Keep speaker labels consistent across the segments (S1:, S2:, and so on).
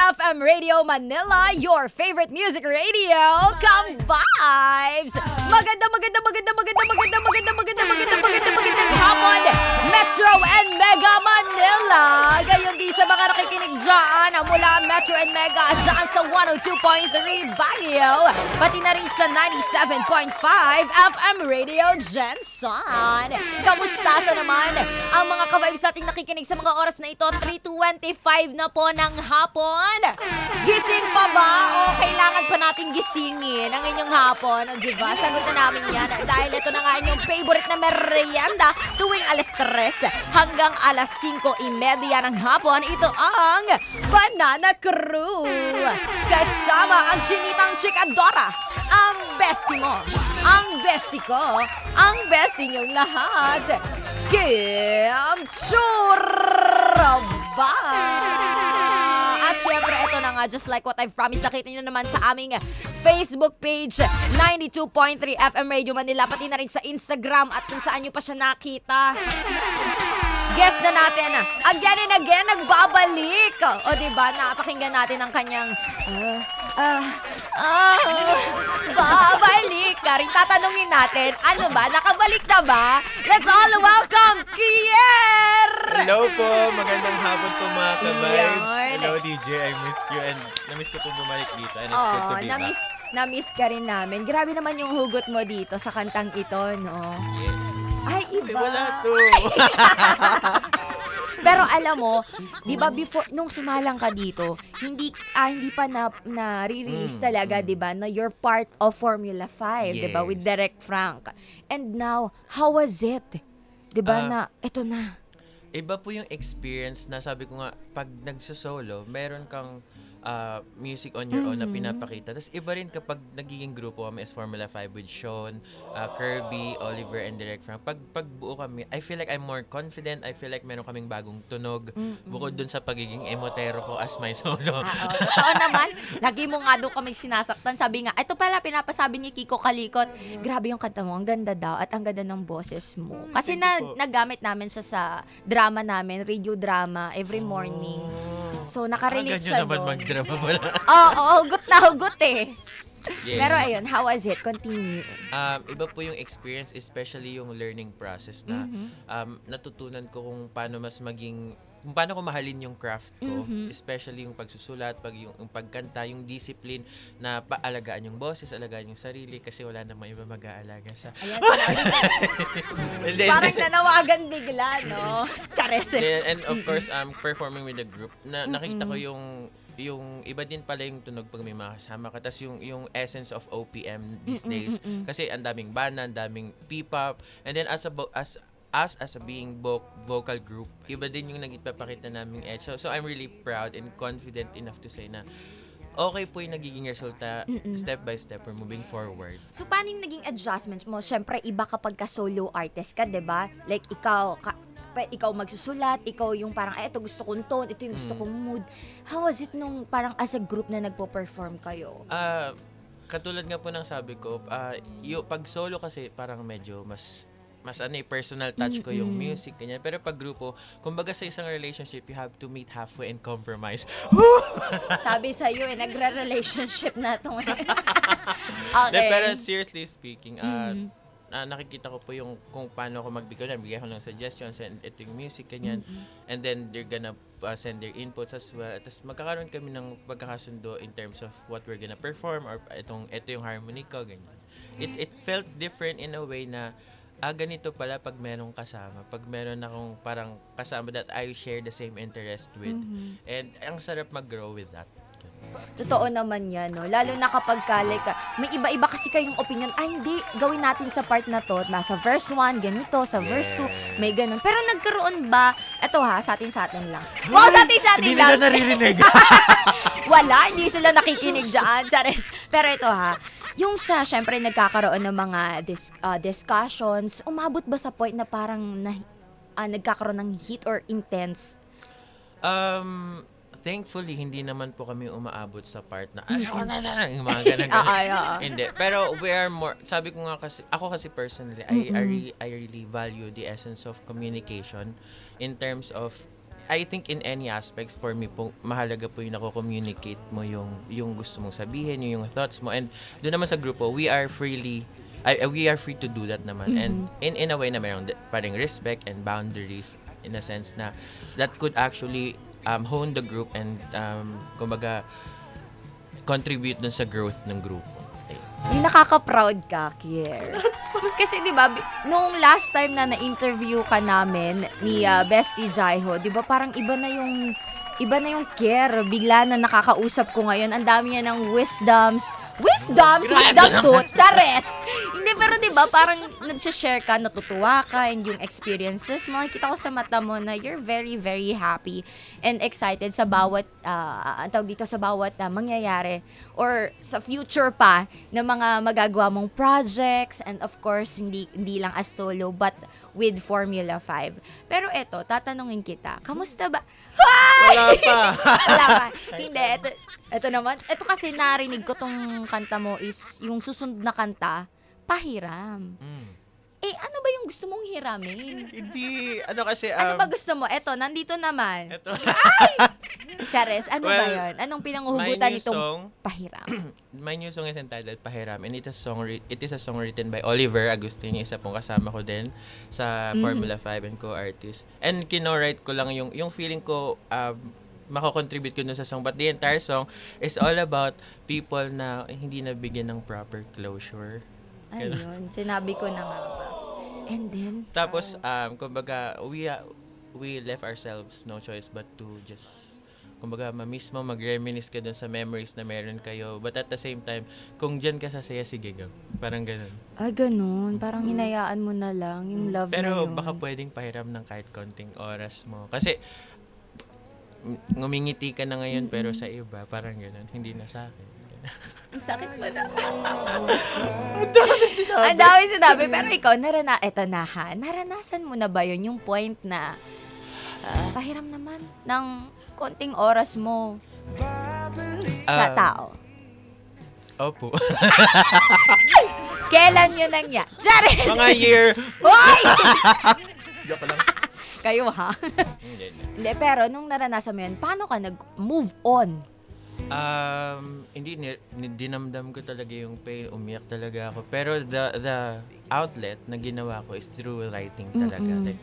S1: FM Radio Manila, your favorite music radio. Come vibes! Magandang hapon, Metro and Mega Manila. Gayon di sa mga nakikinig dyan mula Metro and Mega dyan sa 102.3 Baguio. Pati na rin sa 97.5 FM Radio Jensen. Kamusta sa naman ang mga ka-vibes nating nakikinig sa mga oras na ito? 3:25 na po ng hapon. Gising pa ba o kailangan pa nating gisingin ang inyong hapon? O diba? Sagot na namin yan dahil ito na nga inyong favorite na merienda tuwing alas 3 hanggang alas 5:30 ng hapon. Ito ang Banana Crew. Kasama ang chinitang chikadora, ang bestie mo, ang bestie ko, ang bestie niyong lahat. Kim Churaba! At syempre, ito na nga, just like what I've promised, nakita nyo naman sa aming Facebook page, 92.3 FM Radio Manila, pati na rin sa Instagram at kung saan nyo pa siya nakita. Guest na natin, again and again, nagbabalik. O diba, napakinggan natin ang kanyang, babalik ka rin. Tatanungin natin, ano ba, nakabalik na ba? Let's all welcome Kier!
S2: Hello po, magandang hapon po mga ka-vibes. Hello DJ, I missed you and na-miss ko po bumalik dito and it's good to be back.
S1: Na-miss ka rin namin. Grabe naman yung hugot mo dito sa kantang ito, no?
S2: Yes.
S1: Ay, iba.
S2: Wala to.
S1: Pero alam mo, 'di ba before nung sumalang ka dito, hindi pa na-release talaga, 'di ba, na you're part of Formula 5, 'di ba, with Derek Frank. And now, how was it? 'Di ba na eto na.
S2: Iba po yung experience na sabi ko nga pag nagso-solo, meron kang music on your own na pinapakita. Tapos iba rin kapag nagiging grupo kami as Formula 5 with Sean, Kirby, Oliver, and Derek Frank. Pag buo kami, I feel like I'm more confident. I feel like meron kaming bagong tunog. Bukod dun sa pagiging emotero ko as my solo.
S1: Oo naman. Lagi mo nga doon kami sinasaktan. Sabi nga, ito pala pinapasabi ni Kiko Kalikot. Grabe yung kanta mo. Ang ganda daw at ang ganda ng boses mo. Kasi nagamit namin siya sa drama namin, radio drama, every morning. So, nakarelate siya doon.
S2: Naman magdrama pala.
S1: Oo, hugot na hugot eh.
S2: Yes.
S1: Pero ayun, how was it? Continue.
S2: Iba po yung experience, especially yung learning process na natutunan ko kung paano ko mahalin yung craft ko, especially yung pagsusulat, yung pagkanta, yung discipline na paalagaan yung boses, alagaan yung sarili kasi wala namang iba mag-aalaga sa...
S1: Ayan, parang nanawagan bigla, no? Chares.
S2: And of course, performing with the group, nakita ko yung iba din pala yung tunog pag may mga kasama ka. Tapos yung essence of OPM these days. Kasi ang daming banda, ang daming P-pop. And then as a being vocal group, iba din yung nagpapakita naming edge. So I'm really proud and confident enough to say na okay po yung nagiging resulta step by step we're moving forward.
S1: So paano yung naging adjustments mo? Siyempre iba kapag ka solo artist ka, 'di ba? Like ikaw magsusulat, ikaw yung parang, ito gusto kong tone, ito yung gusto kong mood. How was it nung parang as a group na nagpo-perform kayo?
S2: Katulad nga po ng sabi ko, pag solo kasi parang medyo mas personal touch ko yung music, ganyan. Pero pag grupo, kumbaga sa isang relationship, you have to meet halfway and compromise.
S1: Sabi sa'yo nagre-relationship na ito. Okay.
S2: Pero seriously speaking, nakikita ko po yung kung paano ako magbigay ko ng suggestions and ito yung music, ganyan. And then they're gonna send their inputs as well. Tapos magkakaroon kami ng pagkakasundo in terms of what we're gonna perform or ito yung harmony ko, ganyan. It felt different in a way na ganito pala pag merong kasama. Pag meron akong parang kasama that I share the same interest with. And ang sarap mag-grow with that.
S1: Totoo naman yan, no? Lalo na kapag may iba-iba kasi kayong opinion, hindi, gawin natin sa part na to, sa verse 1, ganito, sa verse 2, may ganun. Pero nagkaroon ba, eto sa atin lang. Wow, sa atin lang.
S2: Hindi nila naririnig.
S1: Wala, hindi sila nakikinig dyan. Chares. Pero ito yung syempre nagkakaroon ng mga discussions, umabot ba sa point na parang nagkakaroon ng heat or intense?
S2: Thankfully, hindi naman po kami umaabot sa part na ayoko na yung mga ganun. Hindi. Pero we are more, sabi ko nga kasi, ako kasi personally, I really value the essence of communication in terms of I think in any aspects, for me po, mahalaga po yung nako-communicate mo yung gusto mong sabihin, yung thoughts mo. And doon naman sa grupo, we are free to do that naman. And in a way na mayroong parang respect and boundaries in a sense na that could actually hone the group and kumbaga contribute dun sa growth ng grupo.
S1: Yung nakaka-proud ka, Kier. Kasi 'di ba, nung last time na na-interview ka namin ni Bestie Jaiho, 'di ba parang iba na yung Kier. Bigla na nakakausap ko ngayon. Ang dami niya ng wisdom tooth, chares. Hindi, pero 'di ba parang nag-share ka, natutuwa ka, and yung experiences mo, nakikita ko sa mata mo na you're very, very happy and excited sa bawat mangyayari or sa future pa na mga magagawa mong projects, and of course hindi lang as solo but with Formula 5. Pero eto, tatanungin kita, kamusta ba?
S2: Wala pa.
S1: Hindi, ito naman. Ito kasi narinig ko tong kanta mo is yung susunod na kanta, Pahiram. Ano ba yung gusto mong hiramin?
S2: Hindi, kasi...
S1: ano ba gusto mo? Eto, nandito naman.
S2: Ito.
S1: Ay! Chares, ano ba yun? Anong pinanguhugutan nitong Pahiram?
S2: My new song is entitled Pahiram, and it is a song written by Oliver Agustin, isa pong kasama ko din sa Formula 5 and co-artist. And kino-write ko lang yung feeling ko, mako-contribute ko dun sa song. But the entire song is all about people na hindi nabigyan ng proper closure.
S1: Ayun, sinabi ko na nga ba. And then?
S2: Tapos, kumbaga, we left ourselves no choice but to just, kumbaga, mismo mag-reminisce ka dun sa memories na meron kayo. But at the same time, kung dyan ka sasaya, sige go. Parang ganun.
S1: Ay, ganun. Parang hinayaan mo na lang yung love
S2: Pero
S1: na yun.
S2: baka pwedeng pahiram ng kahit konting oras mo. Kasi, ngumingiti ka na ngayon, pero sa iba, parang ganun. Hindi na sa akin.
S1: Ang sakit mo na. Ang dami sinabi. Pero ikaw, naranasan mo na ba yun? Yung point na pahiram naman ng konting oras mo sa tao.
S2: Opo.
S1: Kailan yun nangyari? Charis!
S2: Mga year.
S1: Hoy!
S2: Joke lang.
S1: Kayo ha? Hindi, pero nung naranasan mo yun, paano ka nag-move on?
S2: Hindi, dinamdam ko talaga yung pain, umiyak talaga ako. Pero the outlet na ginawa ko is through writing talaga. Like,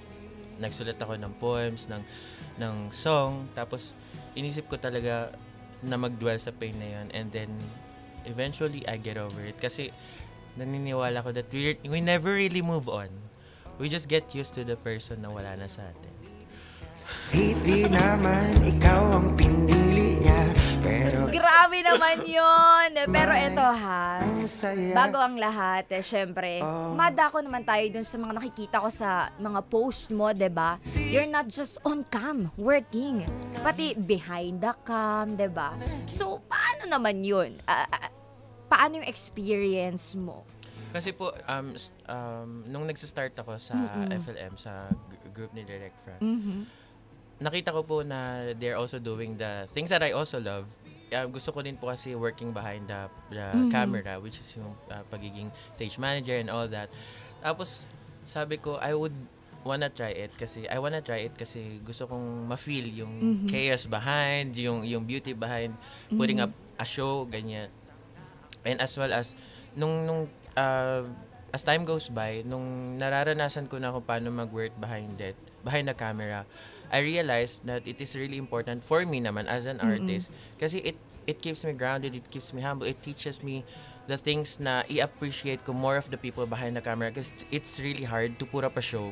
S2: nagsulat ako ng poems, ng song, tapos inisip ko talaga na mag-dwell sa pain na yun. And then, eventually, I get over it. Kasi, naniniwala ko that we never really move on. We just get used to the person na wala na sa atin.
S3: Hindi naman ikaw ang pinili niya, pero
S1: grabe naman yun. Pero eto ha, bago ang lahat, syempre, madako naman tayo dun sa mga nakikita ko sa mga post mo, diba? You're not just on cam, working. Pati behind the cam, diba? So, paano naman yun? Paano yung experience mo?
S2: Kasi po, nung nagsa-start ako sa FLM, sa group ni Direct Frank, nakita ko po na they're also doing the things that I also love. Gusto ko din po kasi working behind the camera, which is yung pagiging stage manager and all that. Tapos, sabi ko, I wanna try it kasi gusto kong ma-feel yung chaos behind, yung beauty behind putting up a show, ganyan. And as well as, as time goes by, nung nararanasan ko na kung paano mag-work behind the camera, I realized that it is really important for me naman as an artist kasi it keeps me grounded, it keeps me humble, it teaches me the things na i-appreciate ko more of the people behind the camera because it's really hard to put up a show.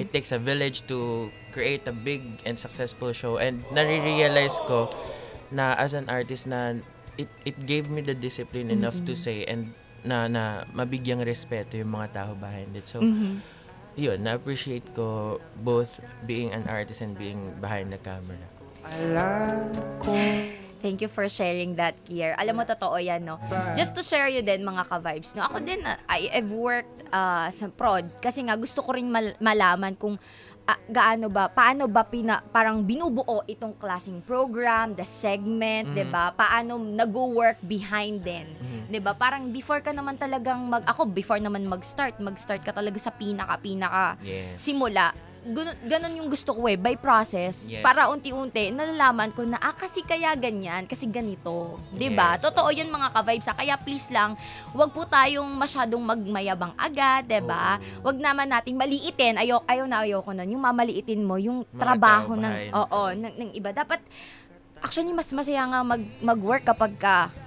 S2: It takes a village to create a big and successful show, and nare-realize ko na as an artist na it gave me the discipline enough to say and na mabigyang respeto yung mga tao behind it. So, yun, na-appreciate ko both being an artist and being behind the camera.
S1: Thank you for sharing that, Kier. Alam mo, totoo yan, no? Just to share you din, mga ka-vibes, no? Ako din, I've worked sa prod kasi nga gusto ko rin malaman kung paano ba parang binubuo itong klaseng program, the segment, 'di ba? Paano nag-work behind din, 'di ba? Parang before ka naman talagang before naman mag-start ka talaga sa pinaka
S2: yes.
S1: simula. ganun yung gusto ko by process.
S2: Yes.
S1: Para unti-unti, nalalaman ko na, kasi kaya ganyan, kasi ganito. Diba?
S2: Yes.
S1: Totoo yun mga ka-vibes. Kaya please lang, wag po tayong masyadong magmayabang agad, diba? Wag naman nating maliitin. Ayaw ko nun. Yung mamaliitin mo, yung
S2: Mga
S1: trabaho
S2: tao behind.
S1: ng iba. Dapat, actually, mas masaya nga mag-work kapag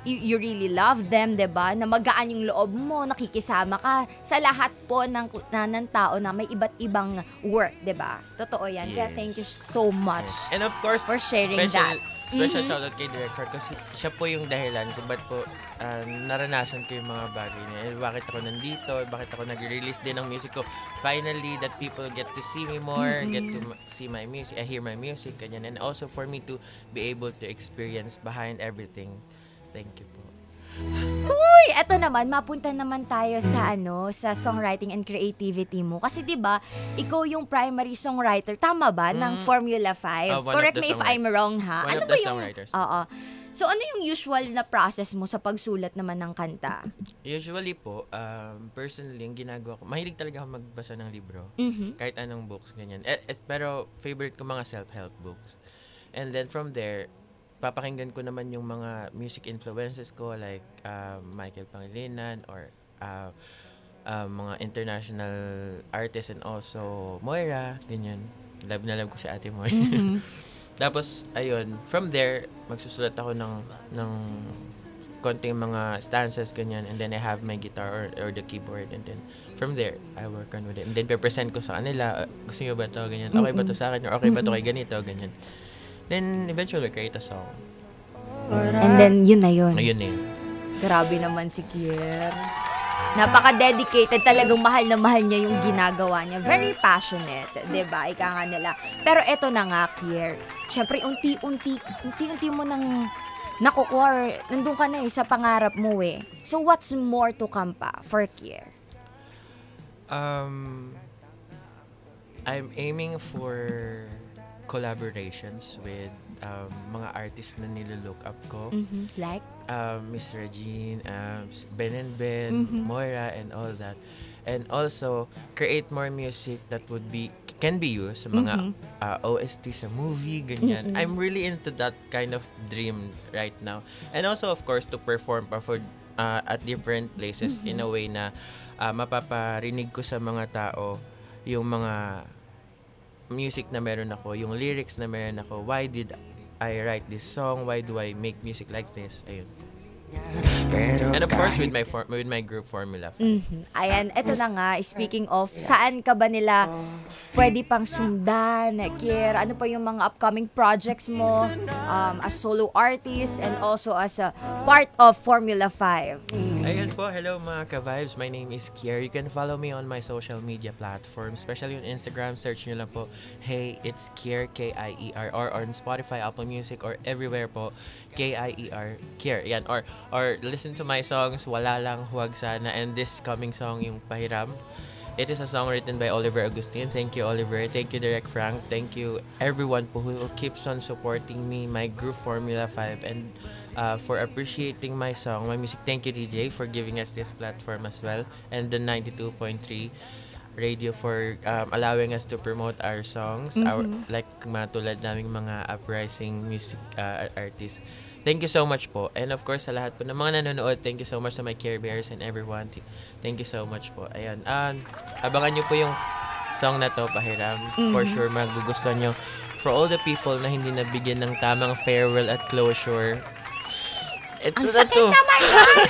S1: you really love them, diba? Na magaan yung loob mo, nakikisama ka sa lahat po ng tao na may iba't ibang work, diba? Totoo yan. Kaya
S2: Yes.
S1: thank you so much
S2: And of course,
S1: for sharing that.
S2: Special shoutout kay Direk Fred kasi siya po yung dahilan kung ba't po naranasan ko yung mga bagay niya. And bakit ako nandito, bakit ako nag-release din ng music ko. Finally, that people get to see me more, get to see my music, hear my music, ganyan. And also for me to be able to experience behind everything. Thank you po.
S1: Uy, eto naman, mapunta naman tayo sa sa songwriting and creativity mo. Kasi 'di ba, ikaw yung primary songwriter, tama ba, ng Formula 5?
S2: One
S1: Correct
S2: of the
S1: me if I'm wrong, ha?
S2: One
S1: Ano
S2: of
S1: ba
S2: the
S1: yung
S2: songwriters.
S1: Oo. So ano yung usual na process mo sa pagsulat naman ng kanta?
S2: Usually po, personally, yung ginagawa ko, mahilig talaga ako magbasa ng libro. Kahit anong books, ganyan. Pero favorite ko mga self-help books. And then from there, papakinggan ko naman yung mga music influences ko like Michael Pangilinan or mga international artists and also Moira, ganyan. Love na love ko si Ate Moy. Tapos, ayun, from there, magsusulat ako ng konting mga stanzas, ganyan. And then I have my guitar or the keyboard. And then from there, I work on with it. And then present ko sa kanila, gusto nyo ba ito, ganyan. Okay ba ito sa akin? Or okay ba ito kay ganito, ganyan. Then, eventually, create a song.
S1: And then yun na yun.
S2: Ayun na yun.
S1: Grabe naman si Kier. Napaka-dedicated, talagang mahal na mahal niya yung ginagawa niya. Very passionate, 'di ba? Ika nga nila. Pero eto na nga, Kier. Syempre, unti-unti mo nang nakukuha, or nandun ka na sa pangarap mo eh. So, what's more to come pa for Kier?
S2: I'm aiming for collaborations with mga artists na nilolook up ko.
S1: Like?
S2: Miss Regine, Ben and Ben, Moira, and all that. And also, create more music that can be used sa mga OST sa movie, ganyan. I'm really into that kind of dream right now. And also, of course, to perform at different places in a way na mapaparinig ko sa mga tao yung mga music na meron ako, yung lyrics na meron ako. Why did I write this song? Why do I make music like this? Ayun. And of course, with my group Formula 5.
S1: Ayan, eto na nga, speaking of, saan ka ba nila pwede pang sundan, Kier? Ano pa yung mga upcoming projects mo as solo artist and also as a part of Formula 5?
S2: Ayun po, hello mga ka-vibes. My name is Kier. You can follow me on my social media platforms, especially on Instagram. Search nyo lang po, hey, it's Kier, K-I-E-R, or on Spotify, Apple Music, or everywhere po, K-I-E-R, Kier. Yan, or listen to my songs, Wala Lang, Huwag Sana, and this coming song, yung Pahiram. It is a song written by Oliver Agustin. Thank you, Oliver. Thank you, Direk Frank. Thank you, everyone po who keeps on supporting me, my group Formula 5, and for appreciating my song, my music. Thank you, DJ, for giving us this platform as well, and the 92.3 radio for allowing us to promote our songs, like matulad naming mga uprising music artists. Thank you so much po. And of course, sa lahat po ng mga nanonood, thank you so much to my Care Bears and everyone. Thank you so much po. Ayan. Abangan nyo po yung song na to, Pahiram. For sure, magugustuhan nyo. For all the people na hindi nabigyan ng tamang farewell at closure, ito
S1: Ang
S2: na
S1: sakit
S2: to.
S1: naman yan!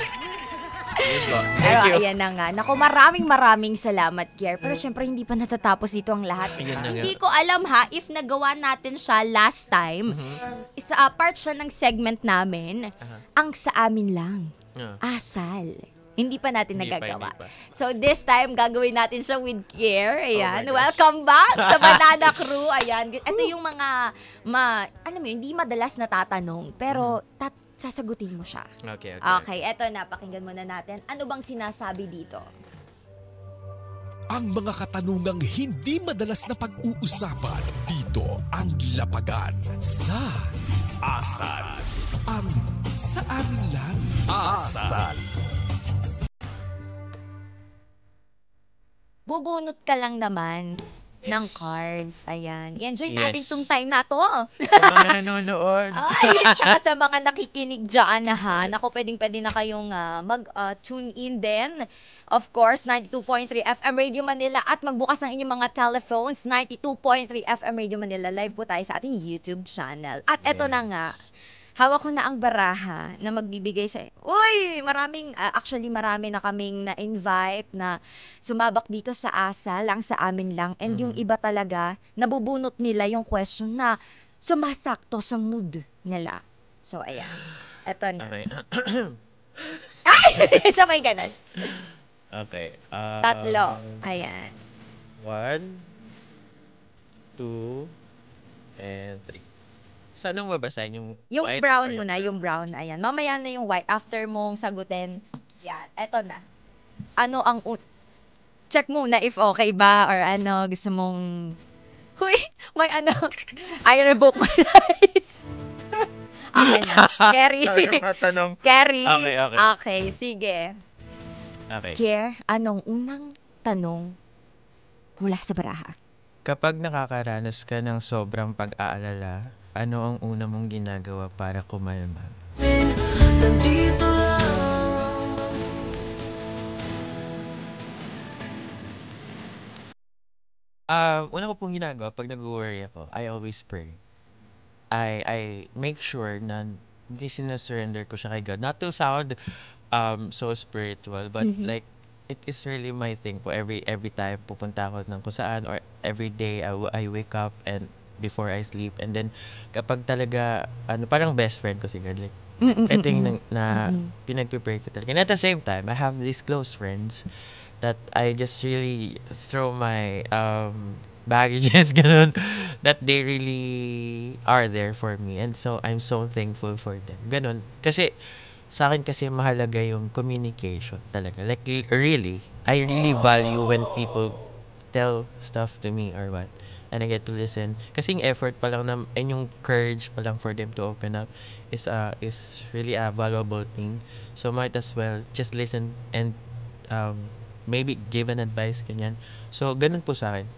S1: Pero
S2: Thank you.
S1: ayan na nga. Naku, maraming salamat, Kier. Pero syempre, hindi pa natatapos dito ang lahat.
S2: Ayun na nga.
S1: Hindi ko alam ha, if nagawa natin siya last time, isa part siya ng segment namin, ang sa amin lang. Asal. Hindi pa natin
S2: Hindi
S1: nagagawa.
S2: pa.
S1: So this time, gagawin natin siya with Kier. Ayan.
S2: Oh my gosh.
S1: Welcome back sa Banana Crew. Ayan. Ito yung mga, alam mo yun, hindi madalas natatanong, pero sasagutin mo siya.
S2: Okay.
S1: Okay, eto na. Pakinggan muna natin. Ano bang sinasabi dito?
S4: Ang mga katanungang hindi madalas na pag-uusapan dito ang lapagan sa Asal. Ang sa amin lang. Asal.
S1: Bubunot ka lang naman. ng cards. Ayan. I-enjoy natin
S2: Yes.
S1: tong time na to.
S2: Sa mga nanonood.
S1: Ay, tsaka sa mga nakikinig dyan na ha, naku, pwede na kayong mag-tune in din. Of course, 92.3 FM Radio Manila at magbukas ng inyong mga telephones, 92.3 FM Radio Manila. Live po tayo sa ating YouTube channel. At eto na nga, hawak ko na ang baraha na magbibigay sa... Uy! Actually, marami na kaming na-invite na sumabak dito sa ASA, lang sa amin lang. And yung iba talaga, nabubunot nila yung question na sumasakto sa mood nila. So, ayan. Eto na.
S2: Okay.
S1: Ay! Sabay ganun.
S2: Okay.
S1: Tatlo. Ayan.
S2: 1, 2, and 3. Saan nung babasahin yung
S1: Yung
S2: white
S1: brown
S2: or
S1: muna, yung brown. Ayan. Mamaya na yung white. After mong sagutin. Yan. Eto na. Ano ang... Check muna if okay ba or ano. Gusto mong... Huy! May ano. I revoke my rights. Okay na. Carry.
S2: Sorry, matanong.
S1: Carry.
S2: Okay, okay.
S1: Okay, sige.
S2: Okay.
S1: Kier, anong unang tanong mula sa baraha?
S2: Kapag nakakaranas ka ng sobrang pag-aalala, ano ang una mong ginagawa para kumalma? Una ko pong ginagawa pag nag-worry ako, I always pray. I make sure na hindi sinasurrender ko siya kay God. Not to sound so spiritual, but like it is really my thing po. Every time pupunta ako ng kung saan or every day I wake up and before I sleep, and then kapag talaga parang best friend ko si God, like ito yung na pinagpe-pray ko talaga. And at the same time, I have these close friends that I just really throw my baggages ganun, that they really are there for me, and so I'm so thankful for them. Ganun. Kasi sa akin kasi mahalaga yung communication talaga. Like really, I really value when people tell stuff to me or what, and I get to listen. Kasi yung effort pa lang na, and yung courage pa lang for them to open up is really a valuable thing. So might as well just listen and maybe give an advice, ganyan. So ganun po sa akin.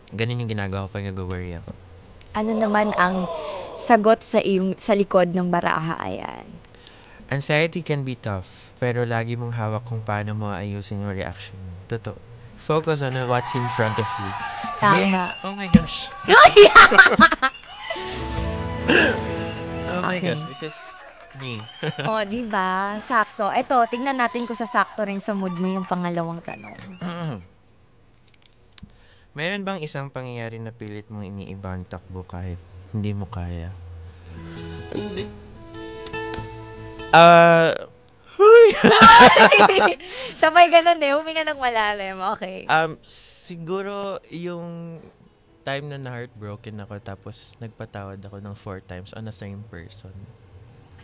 S2: Ganun yung ginagawa ko pag nag-worry ako.
S1: Ano naman ang sagot sa likod ng baraha? Ayan.
S2: Anxiety can be tough, pero lagi mong hawak kung paano mo ayusin yung reaction. Totoo. Focus on what's in front of you.
S1: Tama.
S2: Yes! Oh my gosh. Oh my gosh, this is me.
S1: O, diba? Sakto. Eto, tignan natin kung sasakto rin sa mood mo yung pangalawang tanong.
S2: Meron bang isang pangyayari na pilit mong iniiba ang takbo kahit hindi mo kaya? Hindi.
S1: Sabay ganun eh. Huminga ng malalim. Okay.
S2: Siguro yung time na heartbroken ako tapos nagpatawad ako ng 4 times on the same person.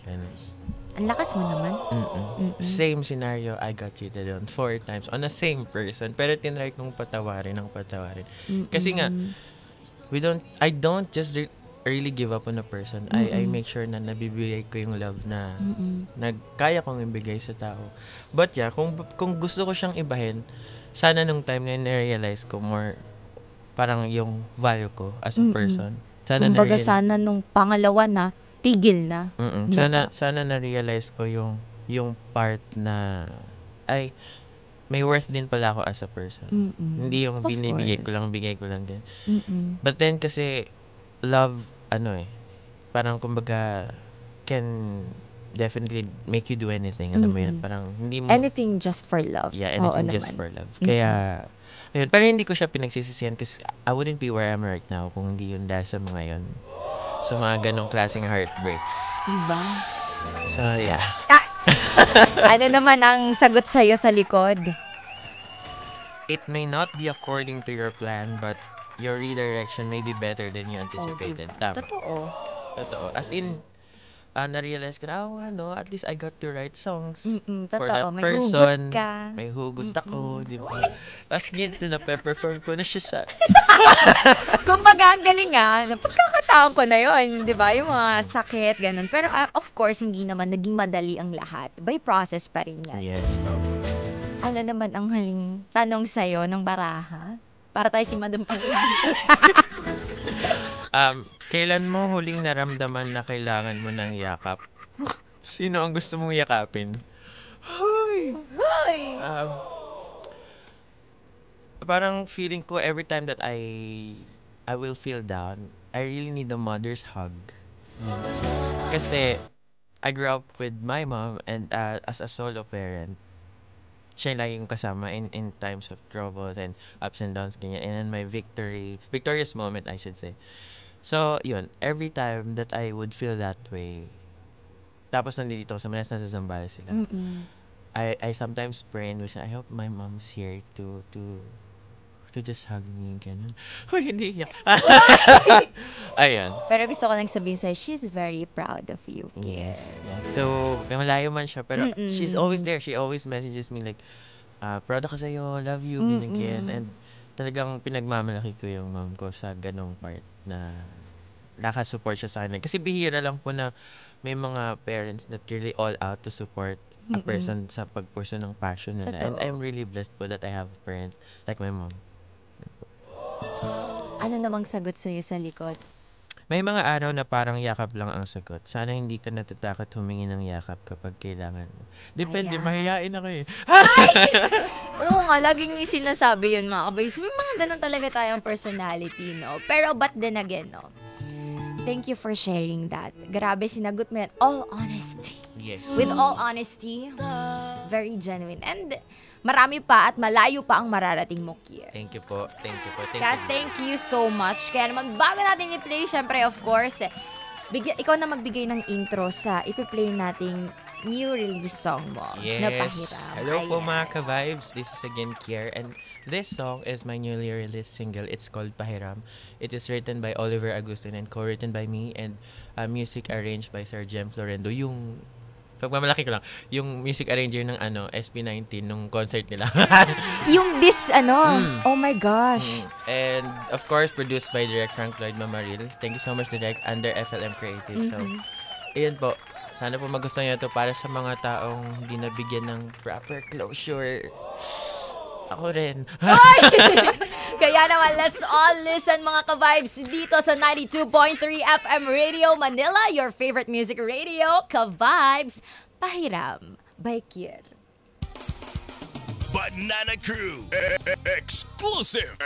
S2: Ganun.
S1: Ang lakas mo naman.
S2: Same scenario, I got cheated on 4 times on the same person. Pero tinry kong patawarin. Kasi nga, I don't just really give up on a person. I make sure na nabibigay ko yung love na kaya kong ibigay sa tao. But yeah, kung gusto ko siyang ibahin, sana nung time na na-realize ko more parang yung value ko as a person.
S1: Kumbaga sana nung pangalawa na, tigil na.
S2: Sana na-realize ko yung part na ay may worth din pala ako as a person. Hindi yung binibigay ko lang, bigay ko lang din. But then kasi love parang kumbaga can definitely make you do anything. Alam mo yun, parang hindi mo
S1: Anything just for love.
S2: Yeah, anything just for love. Kaya ayun, pero hindi ko siya pinagsisisihan kasi I wouldn't be where I am right now kung hindi yun dahil sa mga yun. Sa mga ganong klaseng heartbreaks.
S1: Diba?
S2: So, yeah.
S1: Ano naman ang sagot sa'yo sa likod?
S2: It may not be according to your plan, but your redirection may be better than you anticipated. Tama. Totoo. As in, na-realize ko na, at least I got to write songs for that
S1: May
S2: person.
S1: hugot ka.
S2: May hugot ako, di ba? Tapos ganito na perform ko na siya sa...
S1: Kumbaga, ang galing pagkakataon ko na yun, di ba? Yung mga sakit, ganun. Pero of course, hindi naman naging madali ang lahat. By process pa rin yan.
S2: Yes.
S1: Ano naman ang huling tanong sa'yo ng baraha? Para tayo si Madam
S2: Kailan mo huling naramdaman na kailangan mo ng yakap? Sino ang gusto mong yakapin? Hoy! Parang feeling ko every time that I will feel down, I really need a mother's hug. Kasi I grew up with my mom and as a solo parent, siya lang yung kasama in times of troubles and ups and downs, ganyan. And in my victorious moment, I should say. So, yun, every time that I would feel that way, tapos nandito sa Manas, nasa Zambales sila, I sometimes pray and wish, I hope my mom's here to just hug me, ganun. Uy, hindi niya. Ayun.
S1: Pero gusto ko lang sabihin sa'yo, she's very proud of you.
S2: Yes. So, malayo man siya, pero she's always there. She always messages me like, proud ako sa'yo, love you, ganyan. And talagang pinagmamalaki ko yung mom ko sa ganong part na nakasupport siya sa akin. Kasi bihira lang po na may mga parents that really all out to support a person sa pagpursue ng passion nila. And I'm really blessed po that I have a parent like my mom.
S1: Ano namang sagot sa'yo sa likod?
S2: May mga araw na parang yakap lang ang sagot. Sana hindi ka natatakot humingi ng yakap kapag kailangan mo. Depende, mahihain ako eh.
S1: Oo nga, laging sinasabi yun mga kabays. May mga ganun talaga tayong personality, no? Pero but then again, no? Thank you for sharing that. Grabe, sinagot mo yan. All honesty.
S2: Yes.
S1: With all honesty, very genuine. And marami pa at malayo pa ang mararating mo, Kier.
S2: Thank you po.
S1: Kaya thank you so much. Kaya naman, bago natin i-play, syempre, of course, ikaw na magbigay ng intro sa ipi-play nating new release song mo.
S2: Yes.
S1: Na Pahiram.
S2: Hello po mga ka-vibes. This is again Kier. And this song is my newly released single. It's called Pahiram. It is written by Oliver Agustin and co-written by me and music arranged by Sir Jem Florendo. Yung pagmamalaki ko lang, yung music arranger ng SB19 nung concert nila.
S1: Yung this, oh my gosh.
S2: And of course, produced by Direct Frank Lloyd Mamaril. Thank you so much, Direct, under FLM Creative. So, ayun po. Sana po magustuhan nyo ito para sa mga taong hindi nabigyan ng proper closure. Ako rin.
S1: Kaya naman, let's all listen mga ka-vibes dito sa 92.3 FM Radio Manila, your favorite music radio, ka-vibes, Pahiram by Kier.
S4: Banana Crew. Exclusive.